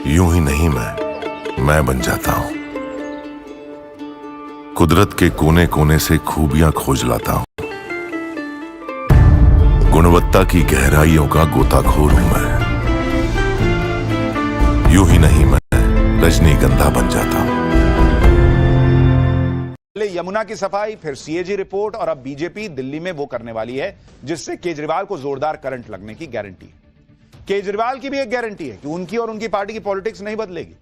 यूं ही नहीं मैं बन जाता हूं। कुदरत के कोने कोने से खूबियां खोज लाता हूं। गुणवत्ता की गहराइयों का गोताखोर हूं मैं। यूं ही नहीं मैं रजनीगंधा बन जाता हूं। यमुना की सफाई, फिर सीएजी रिपोर्ट और अब बीजेपी दिल्ली में वो करने वाली है जिससे केजरीवाल को जोरदार करंट लगने की गारंटी है। केजरीवाल की भी एक गारंटी है कि उनकी और उनकी पार्टी की पॉलिटिक्स नहीं बदलेगी।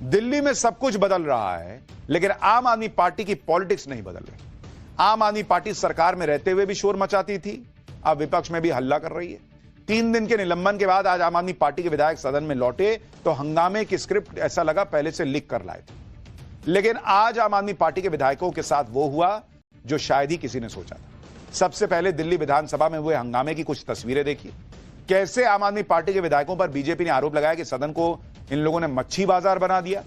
दिल्ली में सब कुछ बदल रहा है, लेकिन आम आदमी पार्टी की पॉलिटिक्स नहीं बदल रही। आम आदमी पार्टी सरकार में रहते हुए भी शोर मचाती थी, अब विपक्ष में भी हल्ला कर रही है। 3 दिन के निलंबन के बाद आज आम आदमी पार्टी के विधायक सदन में लौटे तो हंगामे की स्क्रिप्ट ऐसा लगा पहले से लिख कर लाए थे। लेकिन आज आम आदमी पार्टी के विधायकों के साथ वो हुआ जो शायद ही किसी ने सोचा था। सबसे पहले दिल्ली विधानसभा में हुए हंगामे की कुछ तस्वीरें देखिए। कैसे आम आदमी पार्टी के विधायकों पर बीजेपी ने आरोप लगाया कि सदन को इन लोगों ने मच्छी बाजार बना दिया।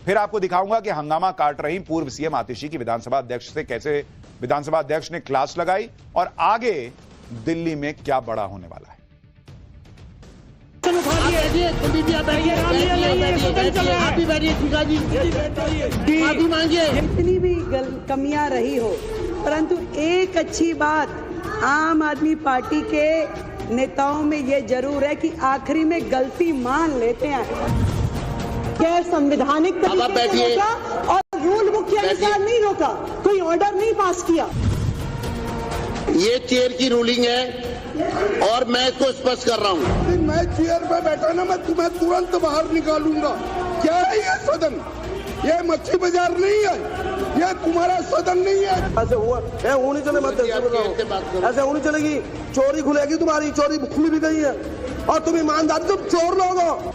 फिर आपको दिखाऊंगा कि हंगामा काट रही पूर्व सीएम आतिशी की विधानसभा अध्यक्ष से कैसे विधानसभा अध्यक्ष ने क्लास लगाई और आगे दिल्ली में क्या बड़ा होने वाला है। जितनी भी कमियां रही हो, परंतु एक अच्छी बात आम आदमी पार्टी के नेताओं में ये जरूर है कि आखिरी में गलती मान लेते हैं। गैर संवैधानिक तरीके से रोका और रूल बुक के अनुसार नहीं रोका, कोई ऑर्डर नहीं पास किया। ये चेयर की रूलिंग है और मैं इसको स्पष्ट कर रहा हूँ। मैं चेयर पे बैठा ना, मैं तुम्हें तुरंत बाहर निकालूंगा। क्या है ये सदन? ये मच्छी बाजार नहीं है, ये तुम्हारा सदन नहीं है। ऐसे हुआ होनी चले मत ऐसे होनी चलेगी। चोरी खुलेगी, तुम्हारी चोरी खुली भी गई है और तुम ईमानदार तुम चोर लोग हो।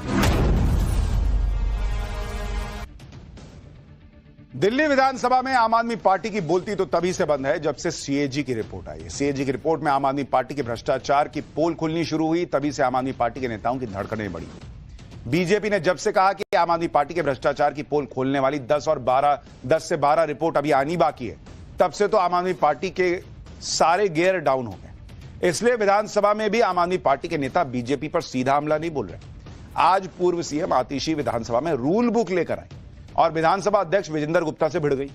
दिल्ली विधानसभा में आम आदमी पार्टी की बोलती तो तभी से बंद है जब से सीएजी की रिपोर्ट आई है। सीएजी की रिपोर्ट में आम आदमी पार्टी के भ्रष्टाचार की पोल खुलनी शुरू हुई, तभी से आम आदमी पार्टी के नेताओं की धड़कनें बढ़ी। बीजेपी ने जब से कहा कि आम आदमी पार्टी के भ्रष्टाचार की पोल खोलने वाली 10 से 12 रिपोर्ट अभी आनी बाकी है, तब से तो आम आदमी पार्टी के सारे गियर डाउन हो गए। इसलिए विधानसभा में भी आम आदमी पार्टी के नेता बीजेपी पर सीधा हमला नहीं बोल रहे। आज पूर्व सीएम आतिशी विधानसभा में रूल बुक लेकर आए और विधानसभा अध्यक्ष विजेंद्र गुप्ता से भिड़ गई,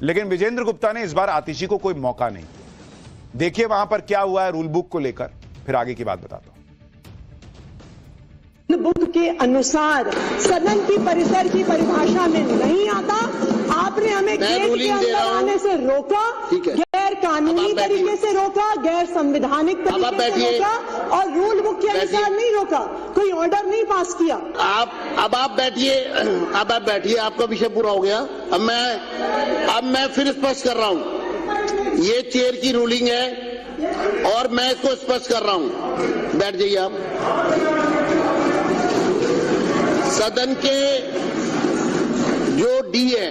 लेकिन विजेंद्र गुप्ता ने इस बार आतिशी को कोई मौका नहीं दिया। देखिए वहां पर क्या हुआ है रूल बुक को लेकर, फिर आगे की बात बताता हूं। बुक के अनुसार सदन की परिसर की परिभाषा में नहीं आता। आपने हमें गेट के अंदर आने से रोका, गैर कानूनी तरीके से रोका, गैर संवैधानिक तरीके से रोका और रूल बुक के अनुसार नहीं रोका, कोई ऑर्डर नहीं पास किया। अब आप बैठिए, आपका विषय पूरा हो गया। अब मैं फिर स्पष्ट कर रहा हूँ, ये चेयर की रूलिंग है और मैं इसको स्पष्ट कर रहा हूँ। बैठ जाइए आप। सदन के जो डी है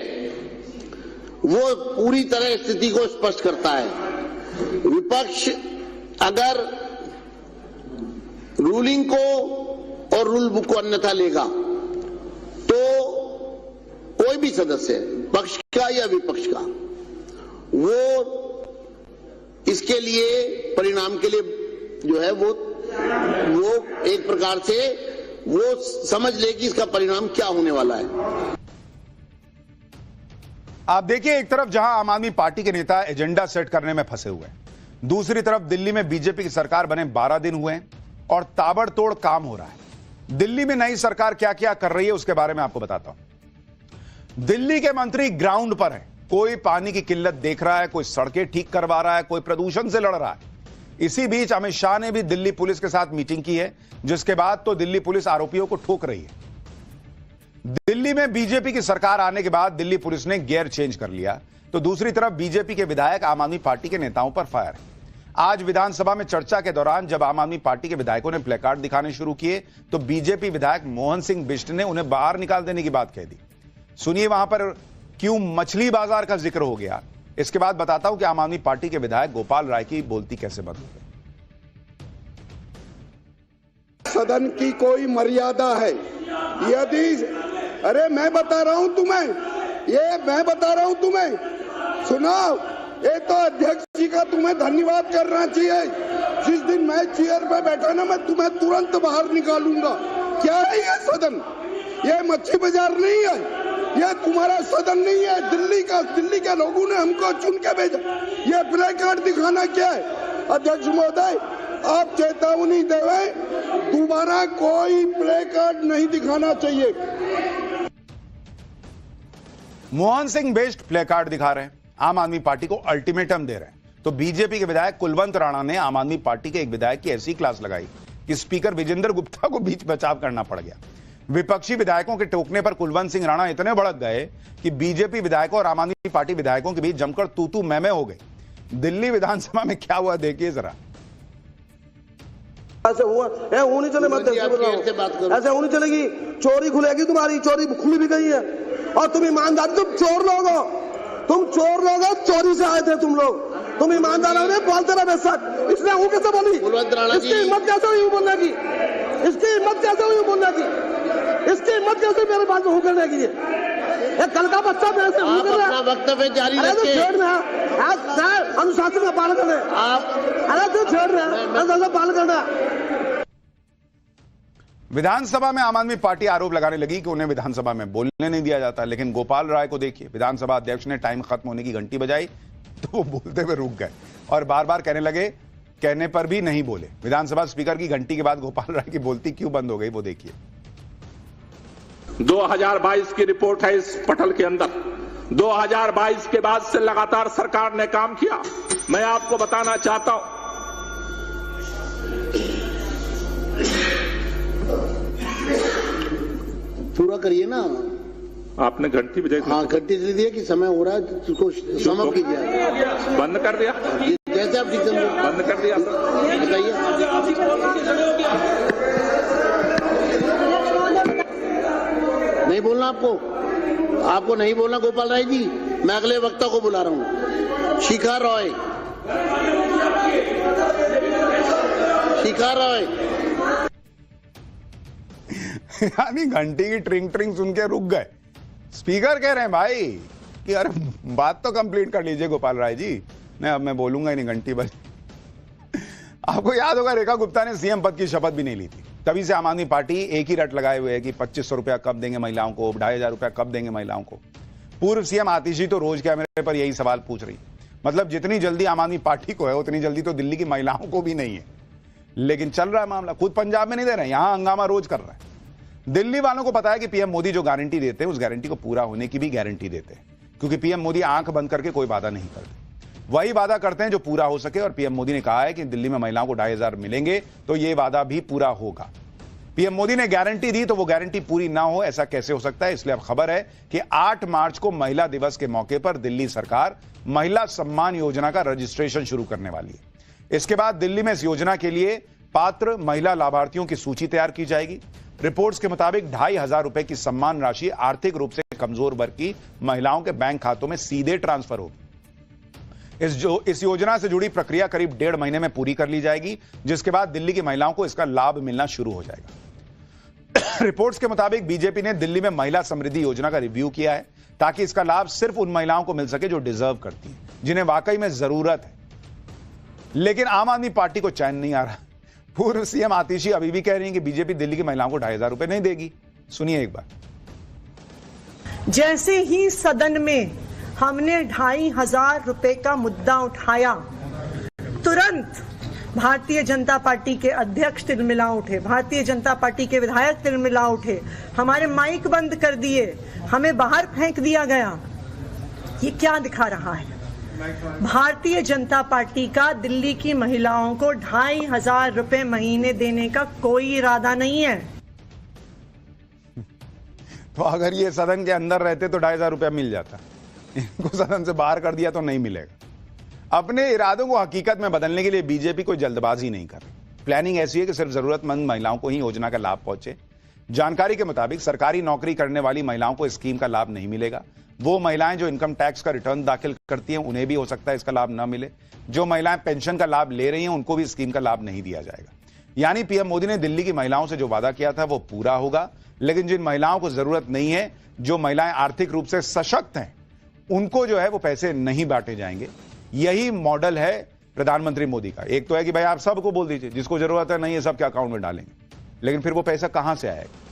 वो पूरी तरह स्थिति को स्पष्ट करता है। विपक्ष अगर रूलिंग को और रूल बुक को अन्यथा लेगा तो कोई भी सदस्य, पक्ष का या विपक्ष का, वो इसके लिए परिणाम के लिए जो है वो एक प्रकार से वो समझ ले कि इसका परिणाम क्या होने वाला है। आप देखिए, एक तरफ जहां आम आदमी पार्टी के नेता एजेंडा सेट करने में फंसे हुए हैं, दूसरी तरफ दिल्ली में बीजेपी की सरकार बने 12 दिन हुए हैं और ताबड़तोड़ काम हो रहा है। दिल्ली में नई सरकार क्या क्या कर रही है उसके बारे में आपको बताता हूं। दिल्ली के मंत्री ग्राउंड पर है, कोई पानी की किल्लत देख रहा है, कोई सड़कें ठीक करवा रहा है, कोई प्रदूषण से लड़ रहा है। इसी बीच अमित शाह ने भी दिल्ली पुलिस के साथ मीटिंग की है, जिसके बाद तो दिल्ली पुलिस आरोपियों को ठोक रही है। दिल्ली में बीजेपी की सरकार आने के बाद दिल्ली पुलिस ने गियर चेंज कर लिया, तो दूसरी तरफ बीजेपी के विधायक आम आदमी पार्टी के नेताओं पर फायर है। आज विधानसभा में चर्चा के दौरान जब आम आदमी पार्टी के विधायकों ने प्लेकार्ड दिखाने शुरू किए तो बीजेपी विधायक मोहन सिंह बिष्ट ने उन्हें बाहर निकाल देने की बात कह दी। सुनिए वहां पर क्यों मछली बाजार का जिक्र हो गया, इसके बाद बताता हूं कि आम आदमी पार्टी के विधायक गोपाल राय की बोलती कैसे बंद हो गई। सदन की कोई मर्यादा है यदि, अरे मैं बता रहा हूं तुम्हें, सुनाओ। ये तो अध्यक्ष जी का तुम्हें धन्यवाद करना चाहिए। जिस दिन मैं चेयर पे बैठा ना, मैं तुम्हें तुरंत बाहर निकालूंगा। क्या है ये सदन? ये मच्छी बाजार नहीं है, ये तुम्हारा सदन नहीं है। दिल्ली के लोगों ने हमको चुन के भेजा। ये प्ले कार्ड दिखाना क्या है? अध्यक्ष महोदय, आप चेतावनी देवे, दोबारा कोई प्ले कार्ड नहीं दिखाना चाहिए। Mohan Singh based play card दिखा रहे हैं, आम आदमी पार्टी को अल्टीमेटम दे रहे हैं। तो बीजेपी के विधायक कुलवंत राणा ने आम आदमी पार्टी के एक विधायक की ऐसी क्लास लगाई कि स्पीकर विजेंद्र गुप्ता को बीच बचाव करना पड़ गया। विपक्षी विधायकों के टोकने पर कुलवंत सिंह राणा इतने भड़क गए कि बीजेपी विधायकों और आम आदमी पार्टी विधायकों के बीच जमकर तू मैं हो गई। दिल्ली विधानसभा में क्या हुआ देखिए जरा। ऐसे हुआ है, होनी चले मत ऐसे होनी चलेगी। चोरी खुलेगी, तुम्हारी चोरी खुली भी गई है। और तुम ईमानदार, तुम चोर लोग हो, चोरी से आए थे तुम लोग। तुम ईमानदार हो, बोलते रहे बेशक। इसने हूं कैसे बोली? इसकी हिम्मत कैसे हुई बोलने की? इसकी हिम्मत कैसे हुई बोलने की? इसकी हिम्मत कैसे मेरे पास हूं करने की? कल का बच्चा मेरे से हूं कर रहा है। वक्तव्य जारी रखिए। अनुशासन का पालन करना। अरे तू छेड़ रहा है, पालन करना। विधानसभा में आम आदमी पार्टी आरोप लगाने लगी कि उन्हें विधानसभा में बोलने नहीं दिया जाता। लेकिन गोपाल राय को देखिए, विधानसभा अध्यक्ष ने टाइम खत्म होने की घंटी बजाई तो वो बोलते हुए रुक गए और बार बार कहने लगे, कहने पर भी नहीं बोले। विधानसभा स्पीकर की घंटी के बाद गोपाल राय की बोलती क्यों बंद हो गई वो देखिए। 2022 की रिपोर्ट है इस पटल के अंदर। 2022 के बाद से लगातार सरकार ने काम किया। मैं आपको बताना चाहता हूं, पूरा करिए ना। आपने घंटी बजाई। हाँ, घंटी दे दिया कि समय हो रहा है, उसको समाप्त कीजिए। बंद कर दिया, जैसे आप ठीक समझे बंद कर दिया। बताइए। नहीं बोलना आपको नहीं बोलना गोपाल राय जी। मैं अगले वक्ता को बुला रहा हूँ। शिखा रॉय। यानी घंटी की ट्रिंग ट्रिंग सुन के रुक गए। स्पीकर कह रहे हैं भाई कि अरे बात तो कंप्लीट कर लीजिए गोपाल राय जी। नहीं, अब मैं बोलूंगा ही नहीं, घंटी बज। आपको याद होगा रेखा गुप्ता ने सीएम पद की शपथ भी नहीं ली थी। तभी से आम आदमी पार्टी एक ही रट लगाए हुए है कि 2500 रुपया कब देंगे महिलाओं को, 2500 रुपया कब देंगे महिलाओं को। पूर्व सीएम आतिशी तो रोज कैमरे पर यही सवाल पूछ रही। मतलब जितनी जल्दी आम आदमी पार्टी को है उतनी जल्दी तो दिल्ली की महिलाओं को भी नहीं है। लेकिन चल रहा है मामला। खुद पंजाब में नहीं दे रहे हैं, यहां हंगामा रोज कर रहा है। दिल्ली वालों को पता है कि पीएम मोदी जो गारंटी देते हैं उस गारंटी को पूरा होने की भी गारंटी देते हैं, क्योंकि पीएम मोदी आंख बंद करके कोई वादा नहीं करते। वही वादा करते हैं जो पूरा हो सके। और पीएम मोदी ने कहा है कि दिल्ली में महिलाओं को 2500 मिलेंगे, तो यह वादा भी पूरा होगा। पीएम मोदी ने गारंटी दी तो वो गारंटी पूरी ना हो, ऐसा कैसे हो सकता है? इसलिए अब खबर है कि 8 मार्च को महिला दिवस के मौके पर दिल्ली सरकार महिला सम्मान योजना का रजिस्ट्रेशन शुरू करने वाली है। इसके बाद दिल्ली में इस योजना के लिए पात्र महिला लाभार्थियों की सूची तैयार की जाएगी। रिपोर्ट्स के मुताबिक 2500 रुपए की सम्मान राशि आर्थिक रूप से कमजोर वर्ग की महिलाओं के बैंक खातों में सीधे ट्रांसफर होगी। इस योजना से जुड़ी प्रक्रिया करीब 1.5 महीने में पूरी कर ली जाएगी, जिसके बाद दिल्ली की महिलाओं को इसका लाभ मिलना शुरू हो जाएगा। रिपोर्ट्स के मुताबिक बीजेपी ने दिल्ली में महिला समृद्धि योजना का रिव्यू किया है, ताकि इसका लाभ सिर्फ उन महिलाओं को मिल सके जो डिजर्व करती हैं, जिन्हें वाकई में जरूरत है। लेकिन आम आदमी पार्टी को चैन नहीं आ रहा। पूर्व सीएम आतिशी अभी भी कह रही हैं कि बीजेपी दिल्ली की महिलाओं को 2500 रुपए नहीं देगी। सुनिए एक बार। जैसे ही सदन में हमने 2500 रुपए का मुद्दा उठाया, तुरंत भारतीय जनता पार्टी के अध्यक्ष तिलमिला उठे, भारतीय जनता पार्टी के विधायक तिलमिला उठे, हमारे माइक बंद कर दिए, हमें बाहर फेंक दिया गया। ये क्या दिखा रहा है? भारतीय जनता पार्टी का दिल्ली की महिलाओं को 2500 रुपए महीने देने का कोई इरादा नहीं है। तो अगर ये सदन के अंदर रहते तो 2500 रुपया मिल जाता। इनको सदन से बाहर कर दिया तो नहीं मिलेगा। अपने इरादों को हकीकत में बदलने के लिए बीजेपी कोई जल्दबाजी नहीं कर रही। प्लानिंग ऐसी है कि सिर्फ जरूरतमंद महिलाओं को ही योजना का लाभ पहुंचे। जानकारी के मुताबिक सरकारी नौकरी करने वाली महिलाओं को स्कीम का लाभ नहीं मिलेगा। वो महिलाएं जो इनकम टैक्स का रिटर्न दाखिल करती हैं उन्हें भी हो सकता है इसका लाभ न मिले। जो महिलाएं पेंशन का लाभ ले रही हैं उनको भी स्कीम का लाभ नहीं दिया जाएगा। यानी पीएम मोदी ने दिल्ली की महिलाओं से जो वादा किया था वो पूरा होगा, लेकिन जिन महिलाओं को जरूरत नहीं है, जो महिलाएं आर्थिक रूप से सशक्त हैं, उनको जो है वो पैसे नहीं बांटे जाएंगे। यही मॉडल है प्रधानमंत्री मोदी का। एक तो है कि भाई आप सबको बोल दीजिए, जिसको जरूरत है नहीं है सबके अकाउंट में डालेंगे, लेकिन फिर वो पैसा कहां से आएगा?